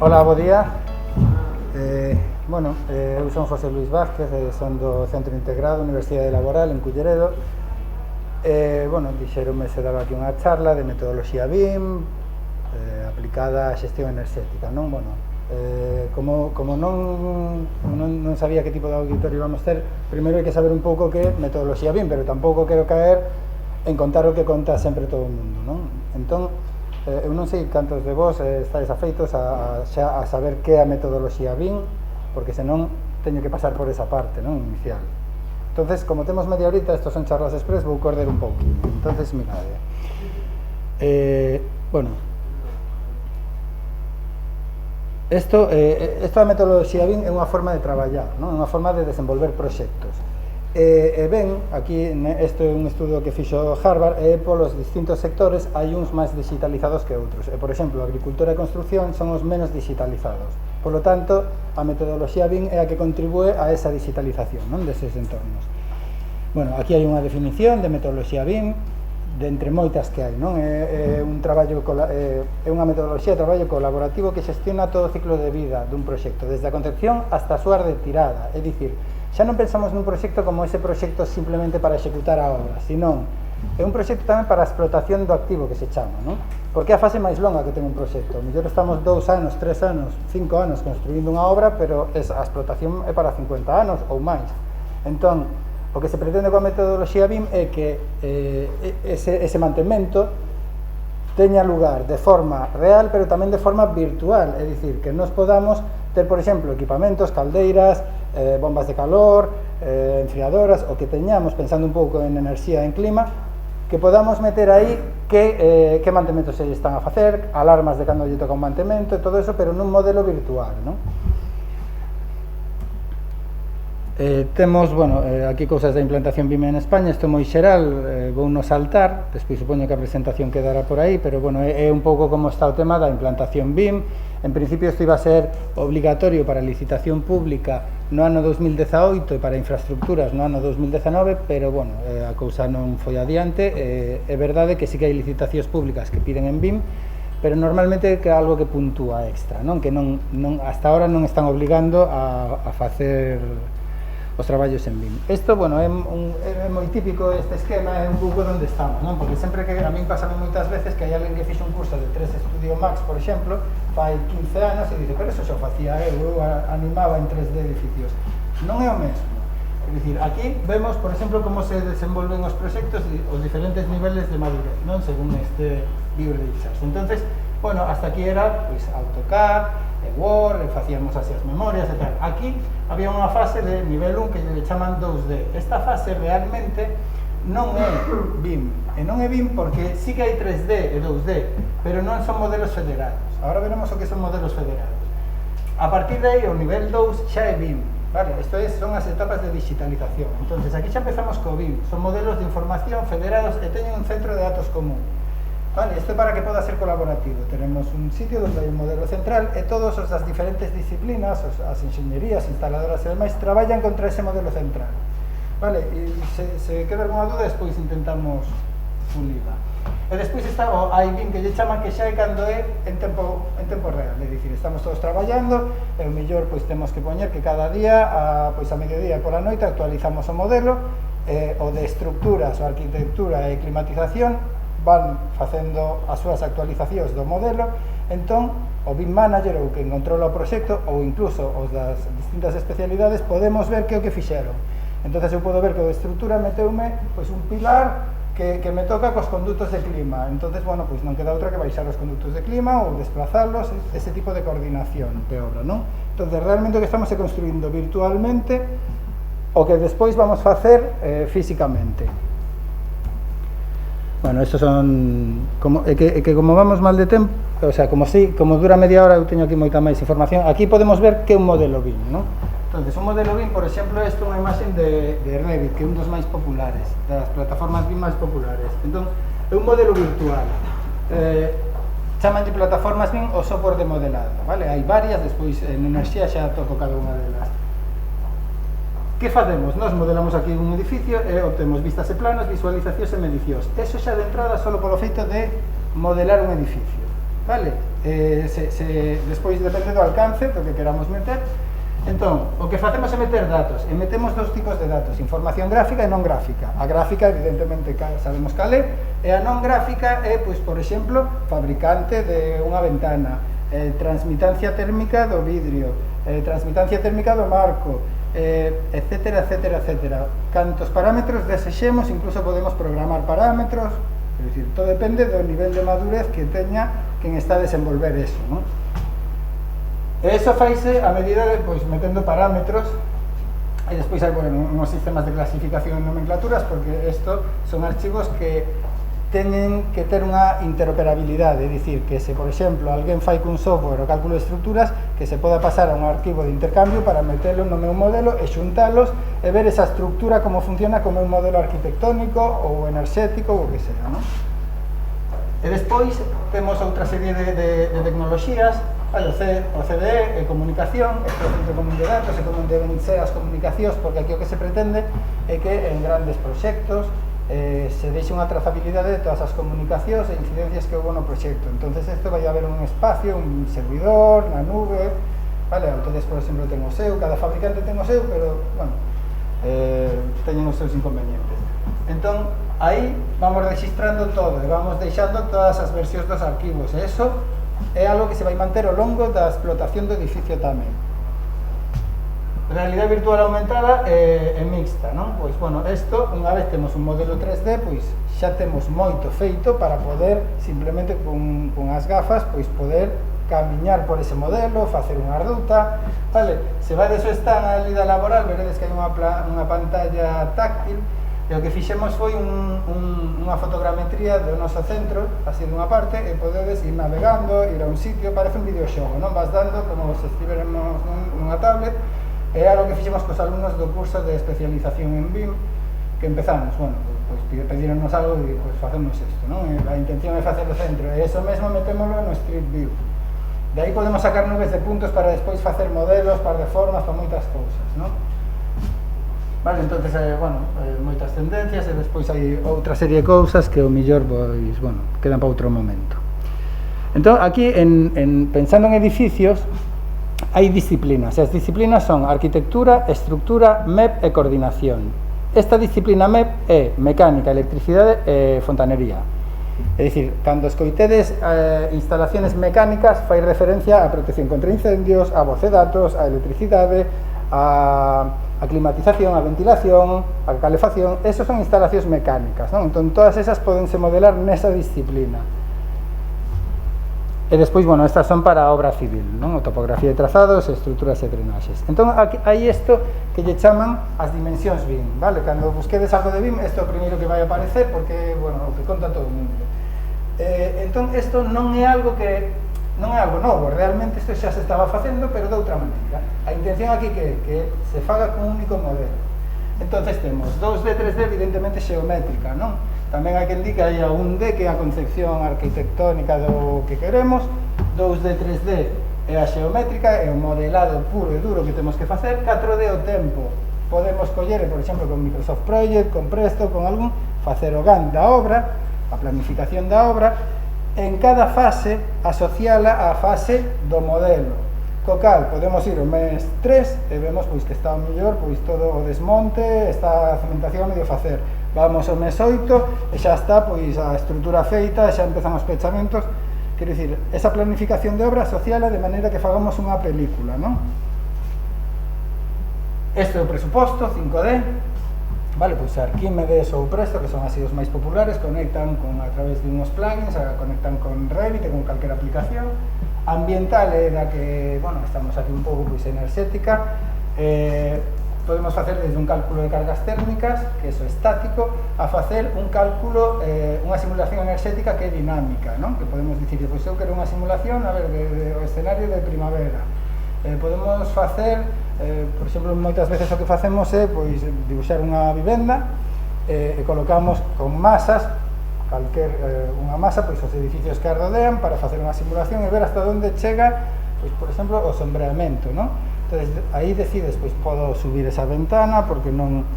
Hola, bo día. Eu son José Luis Vázquez, son do Centro Integrado Universidade Laboral en Culleredo. Dixeronme se daba aquí unha charla de metodoloxía BIM aplicada á xestión enerxética, non? Como non sabía que tipo de auditorio íbamos ter, primeiro hai que saber un pouco que é metodoloxía BIM, pero tampouco quero caer en contar o que conta sempre todo o mundo, non? Entón, eu non sei cantos de vos estáis afeitos a saber que é a metodoloxía BIM, porque senón teño que pasar por esa parte, non? Inicial. Entonces, como temos media horita, estos son charlas express, vou correr un pouquinho. Entonces, mirade. Esta metodoloxía BIM é unha forma de traballar, non? Unha forma de desenvolver proxectos. Aquí, isto é un estudo que fixo Harvard, polos distintos sectores hai uns máis digitalizados que outros. Por exemplo, a agricultura e a construcción son os menos digitalizados. Por lo tanto, a metodoloxía BIM é a que contribúe a esa digitalización, non? Deses entornos. Aquí hai unha definición de metodoloxía BIM, de entre moitas que hai, non? É unha metodoloxía de traballo colaborativo que xestiona todo o ciclo de vida dun proxecto, desde a concepción hasta a súa retirada. É dicir, xa non pensamos nun proxecto como ese proxecto simplemente para executar a obra, senón é un proxecto tamén para a explotación do activo que se chama, non? Porque é a fase máis longa que ten un proxecto. Mellor estamos 2 anos, 3 anos, 5 anos construindo unha obra, pero a explotación é para 50 anos ou máis. Entón, o que se pretende coa metodoloxía BIM é que ese mantemento teña lugar de forma real, pero tamén de forma virtual, é dicir, que nos podamos ter, por exemplo, equipamentos, caldeiras, bombas de calor, enfriadoras, o que teñamos, pensando un pouco en enerxía e en clima, que podamos meter aí que mantementos se están a facer, alarmas de cando lle toca un mantemento e todo eso, pero nun modelo virtual, non? Temos, aquí cousas da implantación BIM en España, isto é moi xeral, vou non saltar, despois supoño que a presentación quedará por aí, pero é un pouco como está o tema da implantación BIM. En principio isto iba a ser obligatorio para a licitación pública no ano 2018 e para infraestructuras no ano 2019, pero a cousa non foi adiante. É verdade que sí que hai licitacións públicas que piden en BIM, pero normalmente é algo que puntúa extra, non? Que hasta ahora non están obligando a facer os traballos en BIM. Isto, é moi típico este esquema, é un pouco onde estamos, non? Porque sempre que a min pasame moitas veces que hai alguén que fixe un curso de 3 Studio Max, por exemplo, fai 15 anos e dice, pero eso xa facía eu animaba en 3D edificios. Non é o mesmo. É dicir, aquí vemos, por exemplo, como se desenvolven os proxectos e os diferentes niveles de madurez, non? Según este libro de Ixas. Entonces, hasta aquí era AutoCAD, Word, facíamos así as memorias e tal. Aquí había unha fase de nivel 1 que lle chaman 2D. Esta fase realmente non é BIM. E non é BIM porque sí que hai 3D e 2D, pero non son modelos federados. Agora veremos o que son modelos federados. A partir de aí, o nivel 2 xa é BIM. Vale, isto son as etapas de digitalización. Entonces, aquí xa empezamos co BIM. Son modelos de información federados e teñen un centro de datos común. Vale, isto é para que poda ser colaborativo. Tenemos un sitio onde hai un modelo central e todos as diferentes disciplinas, as enxeñerías, instaladoras e demais, traballan contra ese modelo central. Vale, e se queda alguna dúda, despois intentamos pulila. E despois está o iBIM, que lle chaman que xa é cando é en tempo real. É dicir, estamos todos traballando e o mellor temos que poñer que cada día, a mediodía e pola noite, actualizamos o modelo, o de estructuras, o arquitectura e climatización, van facendo as súas actualizacións do modelo. Entón, o BIM Manager ou quen controla o proxecto ou incluso os das distintas especialidades podemos ver que é o que fixeron. Entón, eu podo ver que o de estructura meteume un pilar que me toca cos conductos de clima. Entón, non queda outra que baixar os conductos de clima ou desplazarlos, ese tipo de coordinación de obra, non? Entón, realmente o que estamos é construindo virtualmente o que despois vamos facer físicamente. Estos son como vamos mal de tempo, o sea, como dura media hora, eu teño aquí moita máis información. Aquí podemos ver que é un modelo BIM, non? Entonces, un modelo BIM, por exemplo, isto é unha imaxe de Revit, que é un dos máis populares, das plataformas BIM máis populares. Entón, é un modelo virtual. Chamanlle plataformas BIM o software de modelado, vale? Hai varias, despois en enerxía xa toco cada unha delas. Que facemos? Nos modelamos aquí un edificio e obtemos vistas e planos, visualizacións e medicións. Eso xa de entrada só polo feito de modelar un edificio. vale? Despois depende do alcance do que queramos meter. Entón, o que facemos é meter datos, e metemos dos tipos de datos, información gráfica e non gráfica. A gráfica, evidentemente, sabemos cal é, e a non gráfica é, pois, por exemplo, fabricante de unha ventana, transmitancia térmica do vidrio, transmitancia térmica do marco, etcétera, etcétera, etcétera. Cantos parámetros desexemos, incluso podemos programar parámetros, é dicir, todo depende do nivel de madurez que teña quen está a desenvolver eso, non? E iso faise a medida de, pois, metendo parámetros, e despois hai, bueno, uns sistemas de clasificación e nomenclaturas, porque isto son archivos que teñen que ter unha interoperabilidade, é dicir, que se, por exemplo, alguén fai cun software o cálculo de estruturas, que se poda pasar a un arquivo de intercambio para metelo no meu modelo e xuntalos e ver esa estructura como funciona como un modelo arquitectónico ou enerxético ou o que sea, non? E despois temos outra serie de tecnoloxías, o CDE, comunicación, o Centro Común de Datos, e como deben ser as comunicacións, porque aquí o que se pretende é que en grandes proxectos se deixe unha trazabilidade de todas as comunicacións e incidencias que houve no proxecto. Entonces, isto vai haber un espacio, un servidor, na nube, vale? Autodesk, por exemplo, ten o seu, cada fabricante ten o seu, pero, bueno, teñen os seus inconvenientes. Entón, aí vamos registrando todo e vamos deixando todas as versións dos arquivos, e eso é algo que se vai manter ao longo da explotación do edificio tamén. Realidade virtual aumentada é mixta, non? Pois, bueno, isto, unha vez temos un modelo 3D, pois xa temos moito feito para poder, simplemente con as gafas, pois poder camiñar por ese modelo, facer unha ruta, vale? Se vades o stand na realidade laboral, veredes que hai unha pantalla táctil, e o que fixemos foi unha fotogrametría do noso centro, así dunha parte, e podedes ir navegando, ir a un sitio, parece un videoxogo, non? Vas dando como se estiveremos nunha tablet, e era o que fixemos cos alumnos do curso de especialización en BIM, que empezamos, bueno, pois pedironos algo e pois facemos isto, non? A intención é facer o centro, e eso mesmo metémolo no Street View. De aí podemos sacar nubes de puntos para despois facer modelos, par de formas, para moitas cousas, non? Vale, entonces, bueno, moitas tendencias, e despois hai outra serie de cousas que o millor, pois, bueno, quedan para outro momento. Entón, aquí, pensando en edificios, hai disciplinas, e as disciplinas son arquitectura, estructura, MEP e coordinación. Esta disciplina MEP é mecánica, electricidade e fontanería. É dicir, cando escoitedes instalaciones mecánicas, fai referencia a protección contra incendios, a voz de datos, a electricidade, a climatización, a ventilación, a calefacción. Esas son instalacións mecánicas, non? Entón, todas esas podense modelar nesa disciplina. E despois, bueno, estas son para a obra civil, non? O topografía de trazados, estruturas e drenaxes. Entón, hai isto que lle chaman as dimensións BIM, vale? Cando busquedes algo de BIM, isto é o primeiro que vai aparecer, porque, bueno, o que conta todo o mundo. Entón, isto non é algo novo, realmente isto xa se estaba facendo, pero de outra maneira. A intención aquí que se faga con un único modelo. Entonces temos 2D, 3D, evidentemente xeométrica, non? Tamén hai quen di que hai a 1D, que é a concepción arquitectónica do que queremos. 2D, 3D é a xeométrica, é o modelado puro e duro que temos que facer. 4D o tempo. Podemos coller, por exemplo, con Microsoft Project, con Presto, con algún, facer o GAN da obra, a planificación da obra, en cada fase asociala á fase do modelo, co cal podemos ir ao mes 3 e vemos pois que está o mellor, pois todo o desmonte, está a cementación medio facer. Vamos ao mes 8 e xa está pois a estrutura feita, xa empezan os pechamentos. Quero dicir, esa planificación de obra asociala de maneira que fagamos unha película, non? Este é o presuposto, 5D. Vale, pois Arquímedes ou Presto, que son así os máis populares, conectan a través de uns plugins, conectan con Revit e con calquera aplicación. Ambiental é da que, bueno, estamos aquí un pouco pois enerxética. Podemos facer desde un cálculo de cargas térmicas, que é estático, a facer un cálculo, unha simulación enerxética que é dinámica, non? Que podemos dicir, pois eu quero unha simulación, a ver, do escenario de primavera. Podemos facer, por exemplo, moitas veces o que facemos é pois dibuixar unha vivenda e colocamos con masas, unha masa, pois os edificios que a rodean para facer unha simulación e ver hasta onde chega, pois, por exemplo, o sombreamento, non? Entón, aí decides, pois, podo subir esa ventana porque non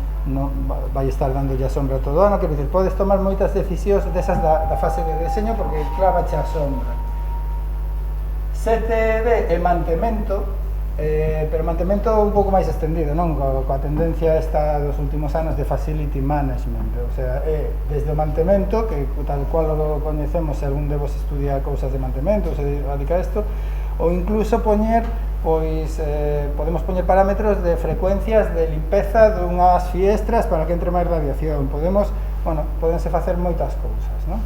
vai estar dando ya sombra todo o ano, quero dicir, podes tomar moitas decisións desas da fase de deseño porque clavache a sombra. 7D é mantemento, pero mantemento un pouco máis extendido, non? Coa tendencia esta dos últimos anos de facility management, o sea, é desde o mantemento, que tal cual o coñecemos, se algún de vos estudia cousas de mantemento, se dedica a isto, ou incluso poñer, pois, podemos poñer parámetros de frecuencias de limpeza dunhas fiestras para que entre máis radiación, podemos, bueno, podense facer moitas cousas, non?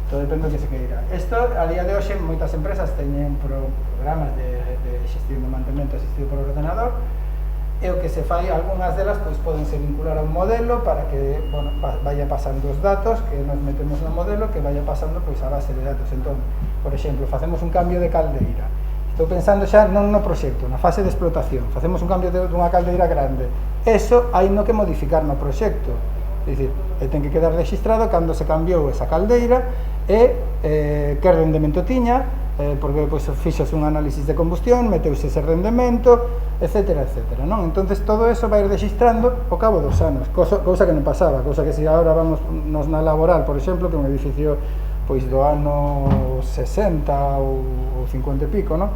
Todo depende do que se queira. Isto, a día de hoxe, moitas empresas teñen programas de xestión de mantemento asistido por ordenador, e o que se fai, algunhas delas, pois podense vincular a un modelo para que, bueno, vaya pasando os datos que nos metemos no modelo, que vaya pasando, pois, a base de datos. Entón, por exemplo, facemos un cambio de caldeira. Estou pensando xa non no proxecto, na fase de explotación. Facemos un cambio dunha caldeira grande. Eso hai no que modificar no proxecto. É dicir, ten que quedar registrado cando se cambiou esa caldeira e que rendemento tiña, porque pois, fixose un análisis de combustión, meteuse ese rendemento, etcétera, etcétera, non? Entonces todo eso vai registrando ao cabo dos anos, cousa que non pasaba, cousa que se agora vamos nos na laboral, por exemplo, que un edificio pois do ano 60 ou 50 e pico, non?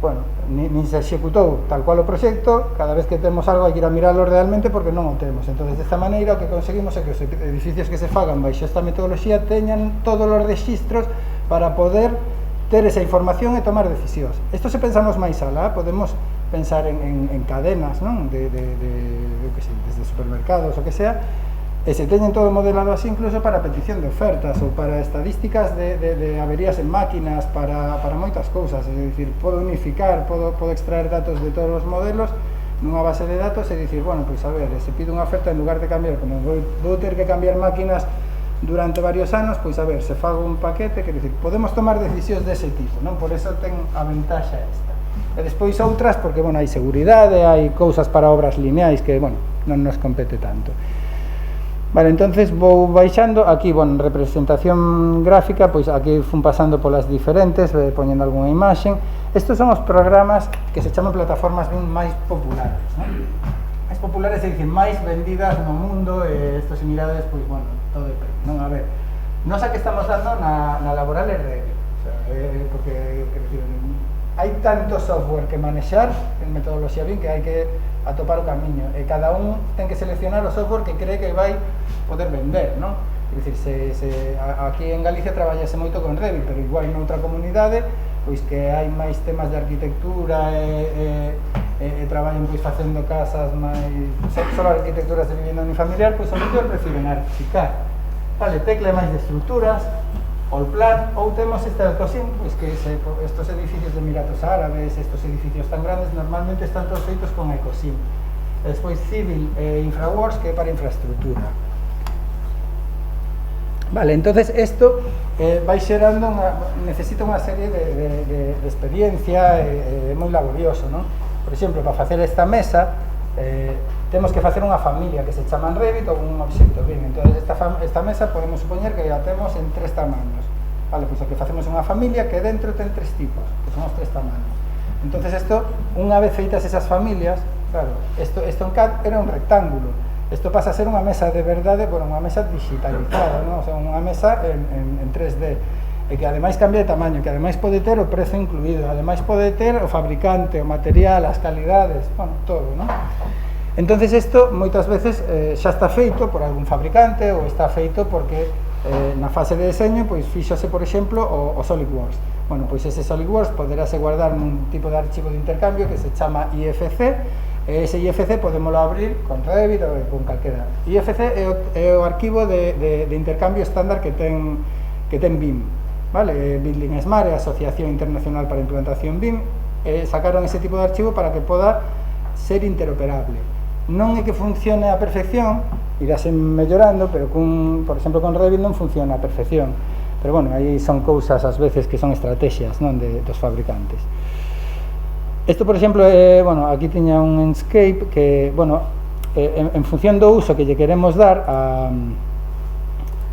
Bueno, nin se executou tal cual o proxecto, cada vez que temos algo hai que ir a miralo realmente porque non o temos. Entón, desta maneira, o que conseguimos é que os edificios que se fagan baixo esta metodoloxía teñan todos os registros para poder ter esa información e tomar decisións. Isto se pensamos máis alá, podemos pensar en cadenas, non? Que sei, desde supermercados, o que sea, e se teñen todo modelado así incluso para petición de ofertas ou para estadísticas de averías en máquinas, para moitas cousas, é dicir, podo unificar, podo extraer datos de todos os modelos nunha base de datos e dicir, bueno, pois a ver, se pido unha oferta, en lugar de cambiar, como vou ter que cambiar máquinas durante varios anos, pois a ver, se fago un paquete, quer dicir, podemos tomar decisións dese tipo, non? Por eso ten a ventaxa esta. E despois outras, porque, bueno, hai seguridade, hai cousas para obras lineais que, bueno, non nos compete tanto. Vale, entonces vou baixando, aquí, bueno, representación gráfica, pois aquí fun pasando polas diferentes, poñendo algunha imaxen. Estos son os programas que se chaman plataformas BIM máis populares, non? Máis populares, é dicir, máis vendidas no mundo, e isto se mirades, pois, bueno, todo depende, non? A ver, nos a que estamos dando na laboral é Revit, o sea, porque, quer dizer, hai tanto software que manexar en metodoloxía BIM que hai que atopar o camiño, e cada un ten que seleccionar o software que cree que vai poder vender, non? É dicir, aquí en Galicia traballase moito con Revit, pero igual noutra comunidade, pois que hai máis temas de arquitectura e traballan pois facendo casas máis, só arquitecturas de vivienda unifamiliar, pois o mellor prefiren artificar, vale, tecla máis de estruturas, o plan, ou temos este Ecosim, pois que estos edificios de Emiratos Árabes, estos edificios tan grandes, normalmente están todos feitos con Ecosim. Despois Civil e Infraworks, que é para infraestructura. Vale, entonces isto vai xerando, necesita unha serie de experiencia, é moi laborioso, non? Por exemplo, para facer esta mesa, temos que facer unha familia que se chama en Revit ou un obxecto BIM. Entón, esta mesa podemos supoñer que a temos en 3 tamaños. Vale, pois o que facemos unha familia que dentro ten 3 tipos, que son os 3 tamaños. Entón, isto, unha vez feitas esas familias, claro, isto en CAD era un rectángulo. Isto pasa a ser unha mesa de verdade, bueno, unha mesa digitalizada, non? O sea, unha mesa en 3D. E que ademais cambia de tamaño, que ademais pode ter o prezo incluído, ademais pode ter o fabricante, o material, as calidades, bueno, todo, non? Entonces isto moitas veces xa está feito por algún fabricante ou está feito porque na fase de deseño pois fíxose, por exemplo, o SolidWorks. Bueno, pois ese SolidWorks poderase guardar nun tipo de archivo de intercambio que se chama IFC, e ese IFC podémoslo abrir con Revit ou con calquera. IFC é o arquivo de intercambio estándar que ten BIM, vale? Building Smart é a Asociación Internacional para a Implantación BIM, sacaron ese tipo de archivo para que poda ser interoperable. Non é que funcione a perfección, irase mellorando, pero por exemplo con Revit non funciona a perfección. Pero bueno, aí son cousas ás veces que son estrategias, non, dos fabricantes. Isto, por exemplo, bueno, aquí tiña un Enscape que, bueno, en función do uso que lle queremos dar,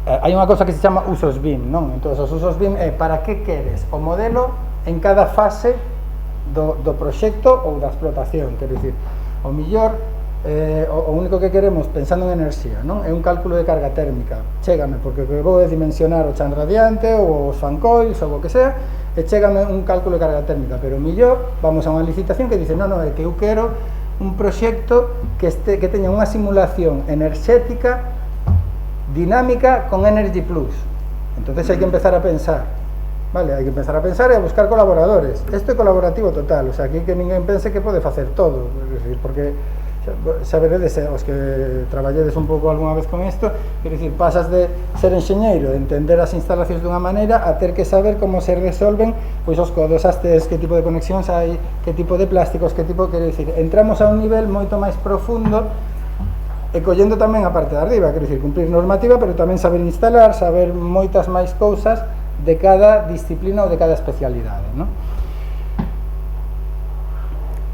hai unha cosa que se chama usos BIM, non? Entón, os usos BIM é para que queres o modelo en cada fase do proxecto ou da explotación, quero dicir, o mellor o único que queremos, pensando en enerxía, non? É un cálculo de carga térmica. Chégame, porque vou dimensionar o chan radiante ou os fan coils ou o que sea, e chégame un cálculo de carga térmica, pero millor vamos a unha licitación que dice, non, é que eu quero un proxecto que teña unha simulación enerxética dinámica con Energy Plus. Entonces hai que empezar a pensar, vale, hai que empezar a pensar e a buscar colaboradores. Isto é colaborativo total, o sea, aquí que ninguén pense que pode facer todo, é dicir, porque saberedes, os que traballedes un pouco algunha vez con isto, quer dicir, pasas de ser enxeñeiro, de entender as instalacións dunha maneira, a ter que saber como se resolven pois os codos, as tes, que tipo de conexións hai, que tipo de plásticos, que tipo, quer dicir, entramos a un nivel moito máis profundo e collendo tamén a parte de arriba, quer dicir, cumprir normativa, pero tamén saber instalar, saber moitas máis cousas de cada disciplina ou de cada especialidade, non?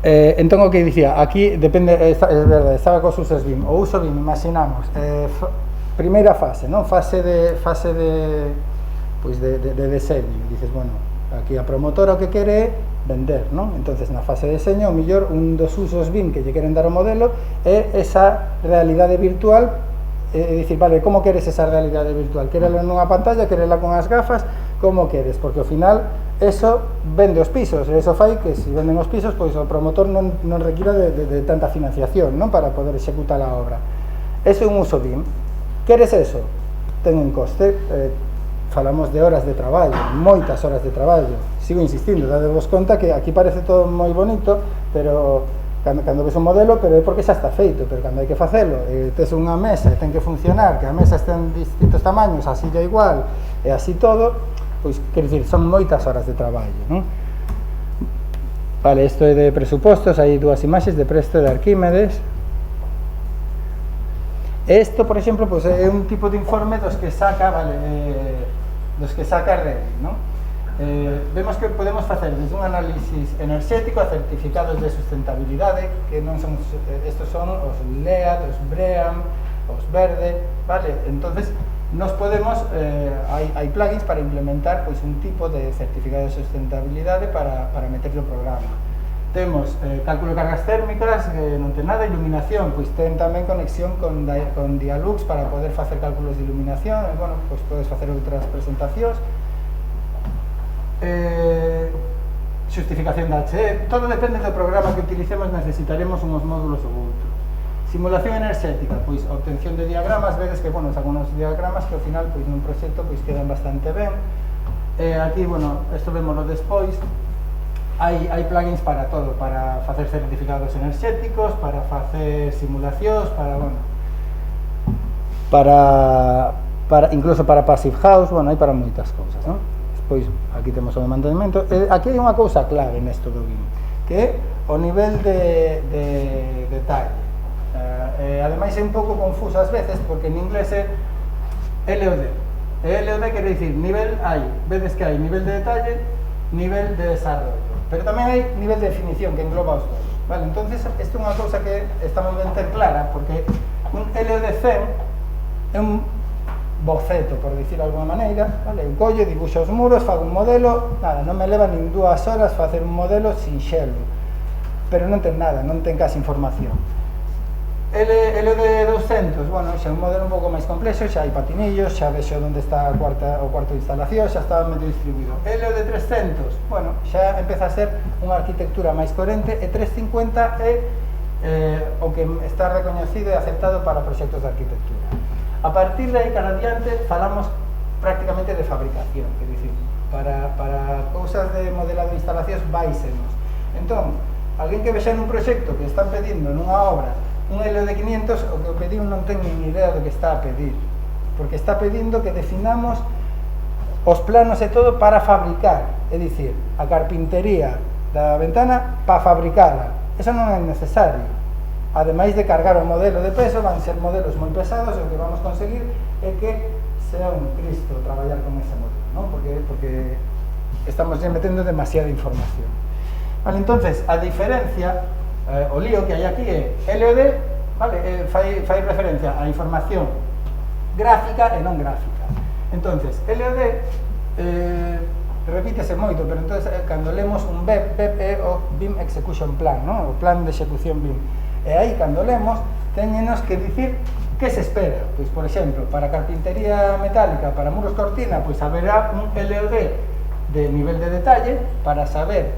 Entón o que dicía, aquí depende, é verdade, estaba cos usos BIM. O uso BIM, imaginamos, primeira fase, non? Fase de deseño. Dices, bueno, aquí a promotora o que quere é vender, non? Entonces, na fase de deseño, o mellor, un dos usos BIM que lle queren dar ao modelo é esa realidade virtual, é dicir, vale, como queres esa realidade virtual? Querela nunha pantalla, querela con as gafas, como queres? Porque ao final eso vende os pisos, e eso fai que se venden os pisos, pois o promotor non requira de tanta financiación, non, para poder executar a obra. Eso é un uso BIM. Queres eso? Ten un coste, falamos de horas de traballo, moitas horas de traballo. Sigo insistindo, dadevos conta que aquí parece todo moi bonito, pero cando ves un modelo, pero é porque xa está feito, pero cando hai que facelo, tes unha mesa e ten que funcionar, que a mesa está en distintos tamaños, así ya igual, e así todo, pois, quer dicir, son moitas horas de traballo, non? Vale, isto é de presupostos, hai dúas imaxes de Presto e de Arquímedes. Isto, por exemplo, pois, é un tipo de informe dos que saca, vale, dos que saca Revit, non? Vemos que podemos facer desde un análisis enerxético a certificados de sustentabilidade, que non son, estos son os LEAD, os BREEAM, os verde, vale? Entonces, nos podemos, hai plugins para implementar pois un tipo de certificado de sustentabilidade para meter no programa. Temos cálculo de cargas térmicas, non ten nada, iluminación, pois ten tamén conexión con Dialux para poder facer cálculos de iluminación, e, bueno, pois podes facer outras presentacións. Xustificación da HE, todo depende do programa que utilicemos, necesitaremos unhos módulos ou outros. Simulación enerxética, pois a obtención de diagramas, vedes que, bueno, algunos diagramas que ao final, pois nun proxecto, pois quedan bastante ben. Aquí, bueno, isto vémoslo despois, hai plugins para todo, para facer certificados enerxéticos, para facer simulacións, para, bueno, para incluso para Passive House, bueno, hai para moitas cousas, non? Despois, aquí temos o de mantenimento. Aquí hai unha cousa clave nesto do BIM, que é o nivel de detalle. Ademais é un pouco confuso ás veces, porque en inglés é LOD. LOD quere dicir nivel, vedes que hai nivel de detalle, nivel de desarrollo, pero tamén hai nivel de definición que engloba os dos, vale? Entonces, isto é unha cousa que está moi ben ter clara, porque un LOD 100 é un boceto, por dicir de alguma maneira, vale? Eu collo, dibuxo os muros, fago un modelo, nada, non me leva nin 2 horas facer un modelo sinxelo, pero non ten nada, non ten case información. LOD 200, bueno, xa é un modelo un pouco máis complexo, xa hai patinillos, xa vexo onde está o cuarto de instalación, xa está medio distribuído. LOD 300, bueno, xa empeza a ser unha arquitectura máis coherente, e 350 é o que está recoñecido e aceptado para proxectos de arquitectura. A partir de aí, cara adiante, falamos prácticamente de fabricación, que dicir, para cousas de modelado de instalacións vaísenos. Entón, alguén que vexa nun proxecto que están pedindo nunha obra un LOD 500, o que o pediu non ten nin idea do que está a pedir, porque está pedindo que definamos os planos e todo para fabricar, é dicir, a carpintería da ventana para fabricala. Eso non é necesario. Ademais de cargar o modelo de peso, van ser modelos moi pesados, e o que vamos conseguir é que sea un Cristo traballar con ese modelo, non? Porque estamos ya metendo demasiada información. Vale, entonces, a diferencia, o lío que hai aquí é LOD, vale, fai referencia a información gráfica e non gráfica. Entonces, LOD repítese moito, pero entonces cando lemos un BEP é o BIM Execution Plan, non? O plan de execución BIM. E aí, cando lemos, teñenos que dicir que se espera. Pois, por exemplo, para carpintería metálica, para muros cortina, pois haberá un LOD de nivel de detalle para saber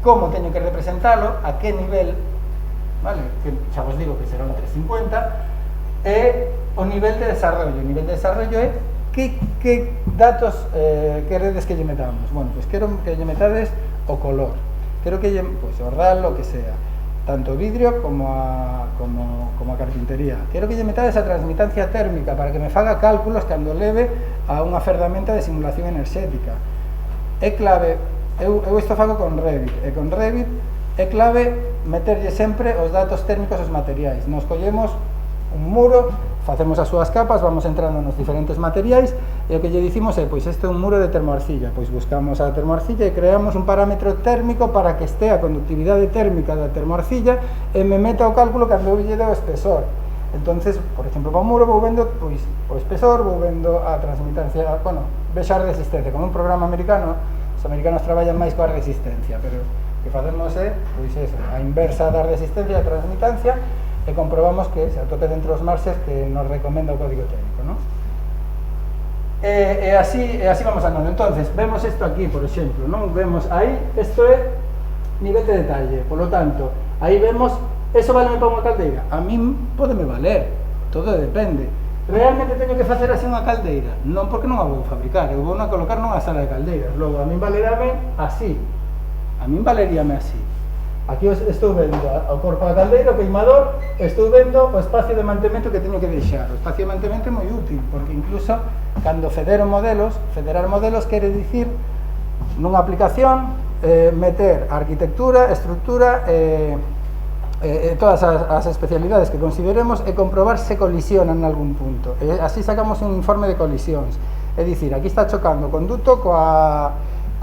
como teño que representalo, a que nivel, vale? Que xa vos digo que será un 350, e o nivel de desarrollo. O nivel de desarrollo é que datos queredes que lle metamos. Bueno, pois quero que lle metades o color, quero que lle, pois, o RAL, o que sea, tanto vidrio como a carpintería. Quero que lle metades a transmitancia térmica para que me faga cálculos cando leve a unha ferramenta de simulación enerxética. É clave, eu isto fago con Revit, e con Revit é clave meterlle sempre os datos térmicos aos materiais. Nos collemos un muro, facemos as súas capas, vamos entrando nos diferentes materiais, e o que lle dicimos é, pois este é un muro de termoarcilla, pois buscamos a termoarcilla e creamos un parámetro térmico para que este a conductividade térmica da termoarcilla e me meta o cálculo cando eu lle dou o espesor. Entonces, por exemplo, para un muro vou vendo, pois, o espesor, vou vendo a transmitancia, bueno, vexo a resistencia, como un programa americano, os americanos traballan máis coa resistencia, pero o que facemos é, pois eso, a inversa da resistencia e a transmitancia, e comprobamos que se atope dentro dos marxes que nos recomenda o código técnico, ¿no? E así vamos andando. Entonces, vemos isto aquí, por exemplo, ¿no? Vemos aí, isto é nivel de detalle, por lo tanto, aí vemos, eso vale para unha caldeira? A min podeme valer, todo depende. Realmente teño que facer así unha caldeira? Non, porque non a vou fabricar, eu vou a colocar nunha sala de caldeiras. Logo, a min valerame así, a min valeríame así. Aquí estou vendo o corpo da caldeira, o queimador, estou vendo o espacio de mantemento que teño que deixar. O espacio de mantemento é moi útil, porque incluso cando federar modelos quere dicir nunha aplicación meter arquitectura, estructura todas as especialidades que consideremos e comprobar se colisionan en algún punto. E así sacamos un informe de colisións. É dicir, aquí está chocando o conduto coa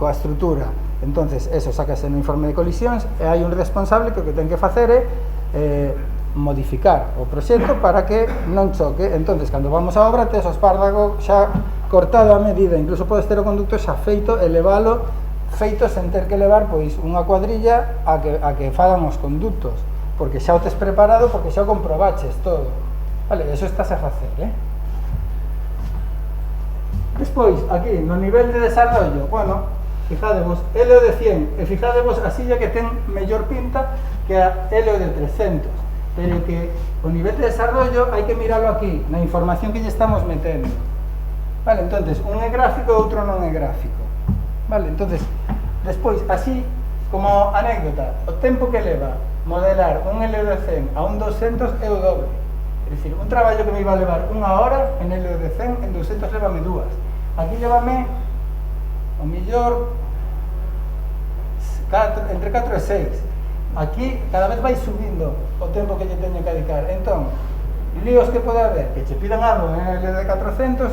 estrutura. Entonces, eso sácase no informe de colisións e hai un responsable que o que ten que facer é modificar o proxecto para que non choque. Entonces, cando vamos á obra, tes o espárdago xa cortado a medida, incluso podes ter o conducto xa feito e levalo feito sen ter que levar pois unha cuadrilla a que fagan os conductos, porque xa o tes preparado, porque xa o comprobaches todo. Vale, eso estás a facer, Despois, aquí, no nivel de desarrollo, bueno, fijadevos, LO de 100, e fijadevos a silla que ten mellor pinta que a LO de 300, pero que o nivel de desarrollo hai que miralo aquí, na información que lle estamos metendo. Vale, entonces, un é gráfico e outro non é gráfico. Vale, entonces, despois, así, como anécdota, o tempo que leva modelar un LO de 100 a un 200 é o doble. É dicir, un traballo que me iba a levar unha hora en LO de 100, en 200 levame dúas. Aquí levame o millor entre 4 e 6. Aquí cada vez vai subindo o tempo que lle teño que dedicar. Entón, líos que pode haber, que che pidan algo en el de 400,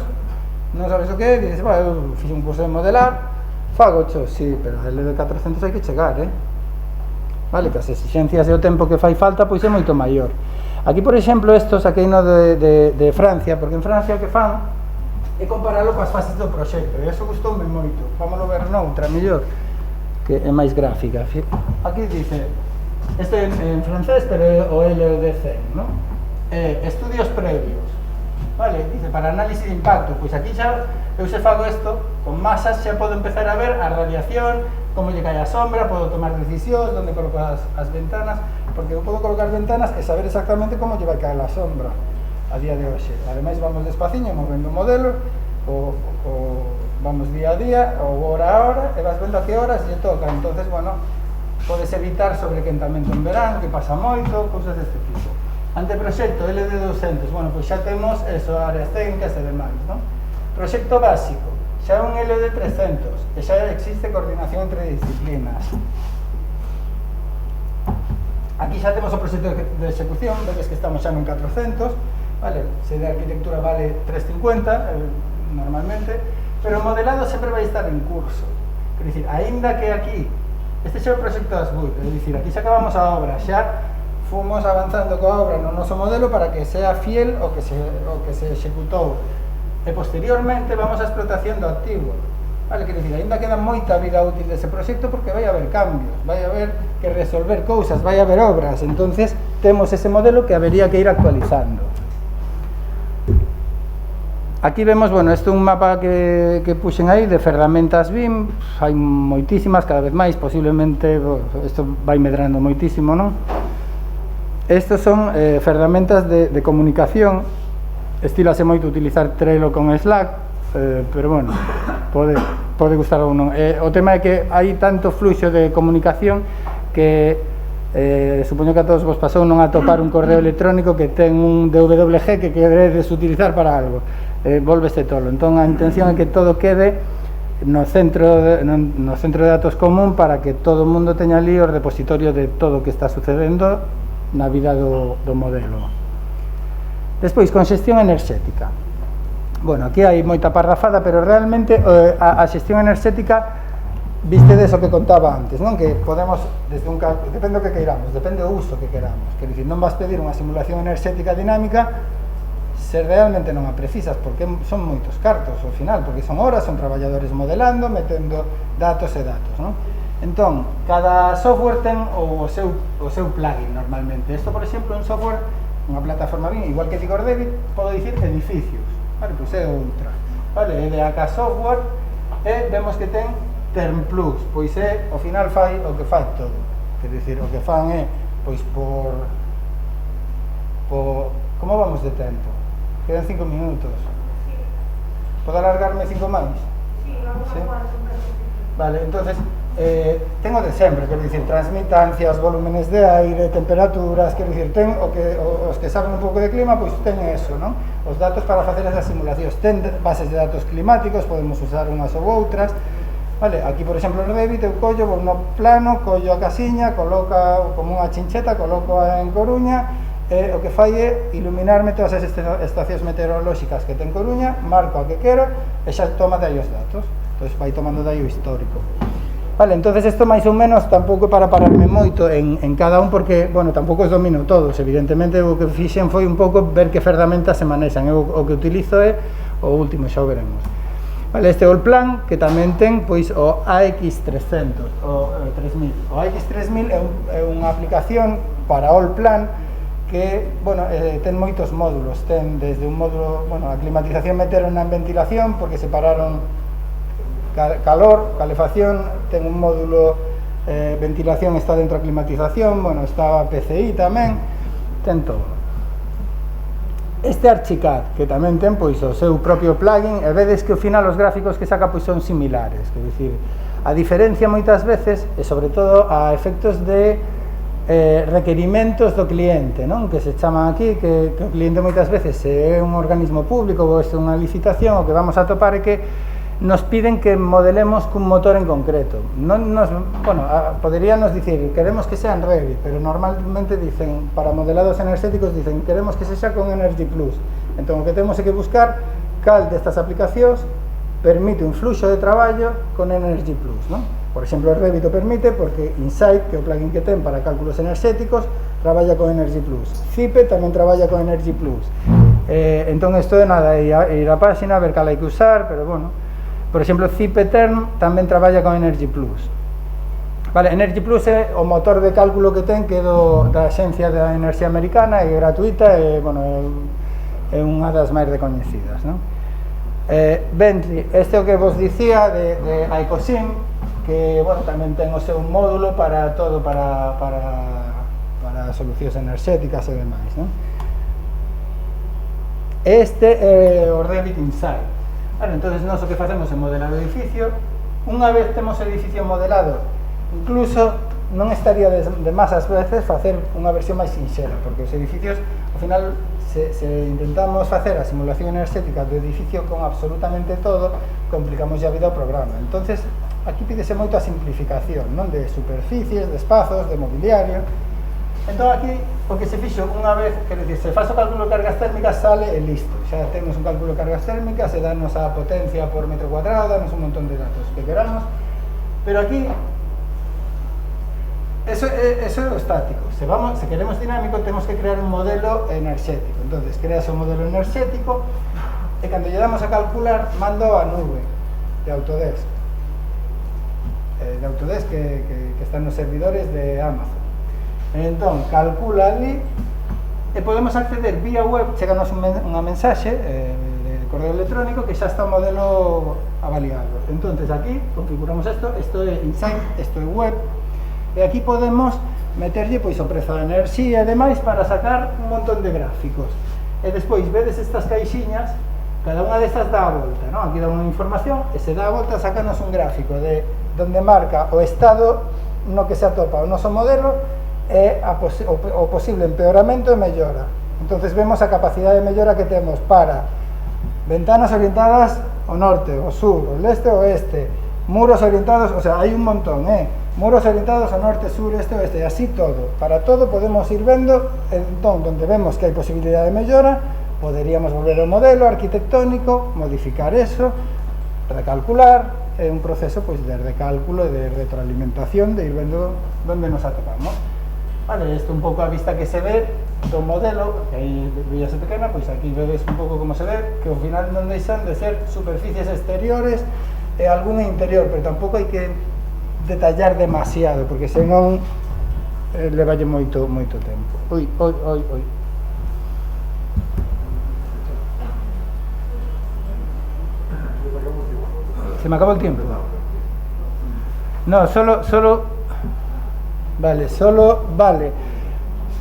non sabes o que é, dices, eu fixe un curso de modelar, fago cho, sí, pero el de 400 hai que chegar, Vale, que as exigencias e o tempo que fai falta, pois é moito maior. Aquí, por exemplo, isto saquei no de Francia, porque en Francia o que fan é comparalo coas fases do proxecto, e iso gustoume moito. Vámoslo ver noutra, mellor, que é máis gráfica. Aquí dice, isto é en francés, pero é o LOD100, ¿no? Estudios previos, vale, dice, para análisis de impacto, pois aquí xa, eu se fago isto, con masas xa podo empezar a ver a radiación, como lle cae a sombra, podo tomar decisións, onde coloco as ventanas, porque eu podo colocar ventanas e saber exactamente como lle vai caer a sombra a día de hoxe. Ademais, vamos despaciño, movendo o modelo, vamos día a día, ou hora a hora, e vas vendo a que horas lle toca. Entonces, bueno, podes evitar sobrequentamento en verán, que pasa moito, cousas deste tipo. Anteproxecto LD200, bueno, pois xa temos eso, áreas técnicas e demais, non? Proxecto básico, xa é un LD300, e xa existe coordinación entre disciplinas. Aquí xa temos o proxecto de execución, vedes que estamos xa en 400, vale, se de arquitectura vale 350, normalmente, pero o modelado sempre vai estar en curso. Quer dicir, aínda que aquí, este xa é o proxecto das BUT, é dicir, aquí xa acabamos a obra, xa fomos avanzando coa obra no noso modelo para que sea fiel o que se executou. E posteriormente vamos a explotación do activo. Vale, quero dicir, ainda queda moita vida útil dese proxecto porque vai haber cambios, vai haber que resolver cousas, vai haber obras, entonces temos ese modelo que habería que ir actualizando. Aquí vemos, bueno, este é un mapa que puxen aí de ferramentas BIM, hai moitísimas, cada vez máis, posiblemente, isto vai medrando moitísimo, non? Estos son ferramentas de comunicación, estilase moito utilizar Trello con Slack, pero bueno, pode gustar ou non. O tema é que hai tanto fluxo de comunicación que supoño que a todos vos pasou non atopar un correo electrónico que ten un DWG que queredes utilizar para algo, volvese tolo. Entón a intención é que todo quede no centro de datos común para que todo o mundo teña ali o repositorio de todo o que está sucedendo na vida do modelo. Despois, con xestión enerxética. Bueno, aquí hai moita parrafada, pero realmente a xestión enerxética vistedes o que contaba antes, non? Que podemos, desde un depende do que queiramos, depende do uso que queramos. Quer dicir, non vas pedir unha simulación enerxética dinámica se realmente non a precisas, porque son moitos cartos ao final, porque son horas, son traballadores modelando, metendo datos e datos, non? Entón, cada software ten o seu plugin normalmente. Isto, por exemplo, un software, unha plataforma BIM, igual que Tigor Debit, podo dicir edificios. Vale, pois é outra. Vale, EDH Software, e vemos que ten Term Plus, pois é, ao final fai o que fai todo. Quer dicir, o que fan é, pois por como vamos de tempo? Quedan 5 minutos. Sí. Podo alargarme 5 máis? Sí, vamos a jugar un caso. Vale, entonces, tengo de sempre, quer dicir, transmitancias, volúmenes de aire, temperaturas, quer dicir, ten os que saben un pouco de clima, pois ten eso, non? Os datos para facer esas simulacións, ten bases de datos climáticos, podemos usar unhas ou outras, vale? Aquí, por exemplo, en Revit, eu collo no plano, collo a casiña, coloca como unha chincheta, coloco en Coruña, e o que fai é iluminarme todas as estacións meteorolóxicas que ten Coruña, marco a que quero, e xa toma de aí os datos. Entón, vai tomando de aí o histórico. Vale, entonces isto máis ou menos tampouco para pararme moito en cada un, porque, bueno, tampouco os domino todos, evidentemente o que fixen foi un pouco ver que ferramentas se manexan, o que utilizo é o último, xa o veremos. Vale, este é o plan, que tamén ten, pois, o AX300, o 3000. O AX3000 é unha aplicación para o plan que, bueno, ten moitos módulos, ten desde un módulo, bueno, a climatización meteron na ventilación, porque separaron calor, calefacción, ten un módulo ventilación, está dentro da climatización, bueno, está PCI tamén, ten todo. Este Archicad, que tamén ten pois o seu propio plugin, e vedes que ao final os gráficos que saca pois son similares, quer dicir, a diferencia moitas veces, e sobre todo a efectos de requerimentos do cliente, non? Que se chaman aquí, que o cliente moitas veces é un organismo público ou é unha licitación, o que vamos a topar é que nos piden que modelemos cun motor en concreto. Bueno, poderíanos dicir, queremos que sea en Revit, pero normalmente dicen, para modelados enerxéticos, dicen, queremos que sexa con Energy Plus. Entón, o que temos é que buscar cal destas aplicacións permite un fluxo de traballo con Energy Plus, non? Por exemplo, o Revit o permite porque Insight, que é o plugin que ten para cálculos enerxéticos, traballa con Energy Plus. Cipe tamén traballa con Energy Plus. Entón, isto é nada, ir á páxina, ver cal hai que usar, pero bueno. Por exemplo, Cipe-Term tamén traballa con Energy Plus. Vale, Energy Plus é o motor de cálculo que ten, que é da Axencia da Enerxía Americana, é gratuita, e, bueno, é unha das máis recoñecidas, non? Bentley, este é o que vos dicía de Icosim, que, bueno, tamén ten o seu módulo para todo, para solucións enerxéticas e demais, non? Este é o Revit Insight. Vale, entonces nós o que facemos é modelar o edificio. Unha vez temos o edificio modelado, incluso non estaría de más ás veces facer unha versión máis sinxela, porque os edificios, ao final, se intentamos facer a simulación enerxética do edificio con absolutamente todo, complicamos a vida ao programa. Entonces, aquí pídese moito a simplificación, non? De superficies, de espazos, de mobiliario. Entón, aquí, o que se fixo unha vez, quer dizer, se faz o cálculo de cargas térmicas, sale e listo. Xa temos un cálculo de cargas térmicas, se danos a potencia por metro cuadrado, danos un montón de datos que queramos. Pero aquí, eso é o estático. Se queremos dinámico, temos que crear un modelo enerxético. Entonces, creas un modelo enerxético, e cando lle damos a calcular, mando a nube de Autodesk. de Autodesk que están nos servidores de Amazon. Entón, calcula ali e podemos acceder vía web, cheganos unha mensaxe de correo electrónico que xa está o modelo avaliado. Entonces aquí configuramos isto é Insight, isto é web, e aquí podemos meterlle pois o prezo da enerxía e demais para sacar un montón de gráficos. E despois vedes estas caixiñas, cada unha destas dá a volta, non? Aquí dá unha información e se dá a volta sacanos un gráfico de donde marca o estado no que se atopa o noso modelo e o posible empeoramento e mellora. Entonces vemos a capacidade de mellora que temos para ventanas orientadas ao norte, ao sur, ao leste, ao oeste, muros orientados, o sea, hai un montón, muros orientados ao norte, sur, este, oeste, e así todo. Para todo podemos ir vendo, entón, donde vemos que hai posibilidade de mellora, poderíamos volver ao modelo arquitectónico, modificar eso, recalcular, é un proceso pois de recálculo e de retroalimentación, de ir vendo onde nos atopamos. Vale, isto un pouco a vista que se ve do modelo, que aí veíase pequena, pois aquí vedes un pouco como se ve, que ao final non deixan de ser superficies exteriores e algún interior, pero tampouco hai que detallar demasiado, porque senón levalle moito tempo. Ui. Se me acabó el tiempo. No, solo vale.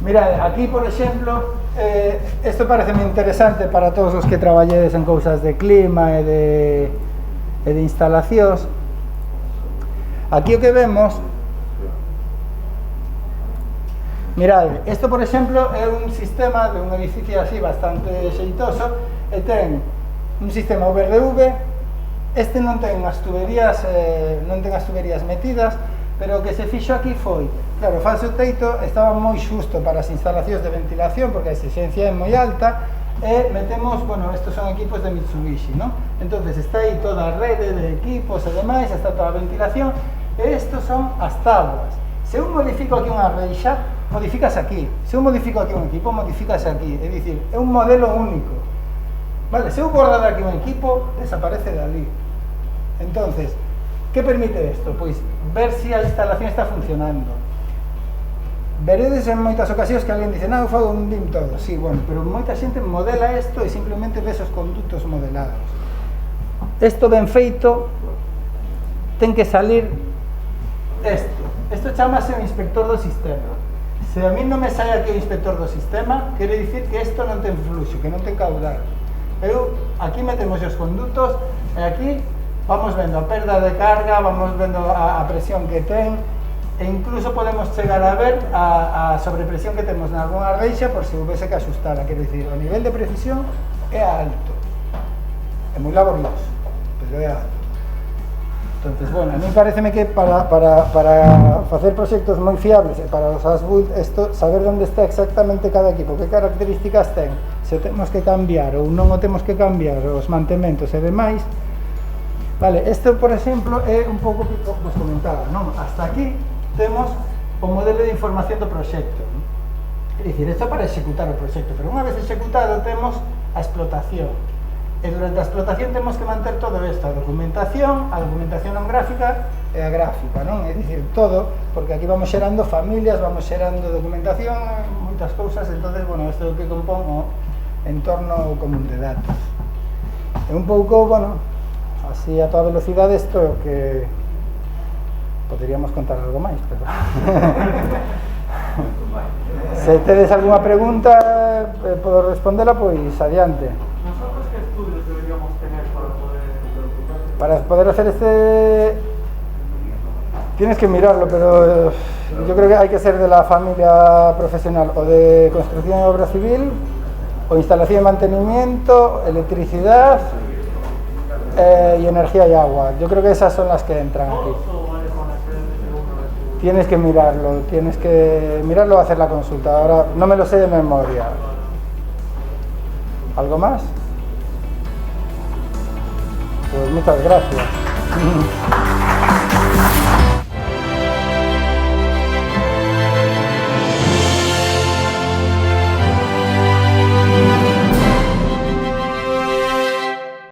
Mira, aquí, por exemplo, esto parece moi interesante para todos os que traballedes en cousas de clima e de instalacións. Aquí o que vemos, mirad, isto, por exemplo, é un sistema de un edificio así bastante xeitoso e ten un sistema VRV. Este non ten as tuberías metidas, pero o que se fixo aquí foi, claro, o falso teito estaba moi xusto para as instalacións de ventilación, porque a exigencia é moi alta, e metemos, bueno, estos son equipos de Mitsubishi, ¿no? Entonces está aí toda a rede de equipos e demais, está toda a ventilación, e estos son as tábuas. Se eu modifico aquí unha reixa, modifícase aquí. Se eu modifico aquí un equipo, modifícase aquí. É dicir, é un modelo único. Vale, se eu borrar aquí un equipo, desaparece de ali. Entonces, ¿qué permite esto? Pois ver si a instalación está funcionando. Veredes en moitas ocasións que alguén dice, eu fago un BIM todo. Sí, bueno, pero moita xente modela isto e simplemente ves os conductos modelados. Isto ben feito ten que salir isto. Isto chamase o inspector do sistema. Se a mí non me sai aquí o inspector do sistema, quere dicir que isto non ten fluxo, que non ten caudal. Eu, aquí metemos os conductos e aquí vamos vendo a perda de carga, vamos vendo a presión que ten, e incluso podemos chegar a ver a sobrepresión que temos en alguna reixa por se houvese que axustala, quer dicir, o nivel de precisión é alto, é moi laborioso, pero é alto. Entonces, bueno, a mí pareceme que para facer proxectos moi fiables e para os as-build, saber onde está exactamente cada equipo, que características ten, se o temos que cambiar ou non o temos que cambiar, os mantementos e demais. Vale, isto, por exemplo, é un pouco que vos comentaba, non? Hasta aquí temos o modelo de información do proxecto. É dicir, isto para executar o proxecto, pero unha vez executado temos a explotación. E durante a explotación temos que manter todo isto, a documentación non gráfica e a gráfica, non? É dicir, todo, porque aquí vamos xerando familias, vamos xerando documentación, moitas cousas, entonces, bueno, isto é o que compón o entorno común de datos. É un pouco, bueno, así a toda velocidade isto é o que poderíamos contar algo máis, pero se tedes algunha pregunta podo respondela, pois adiante. ¿Nosotros qué estudios deberíamos tener para poder hacer este? Tienes que mirarlo, pero yo creo que hay que ser de la familia profesional o de construcción y obra civil, o instalación y mantenimiento, electricidad y energía y agua. Yo creo que esas son las que entran aquí. Tienes que mirarlo o hacer la consulta. Ahora no me lo sé de memoria. ¿Algo más? Pues muchas gracias.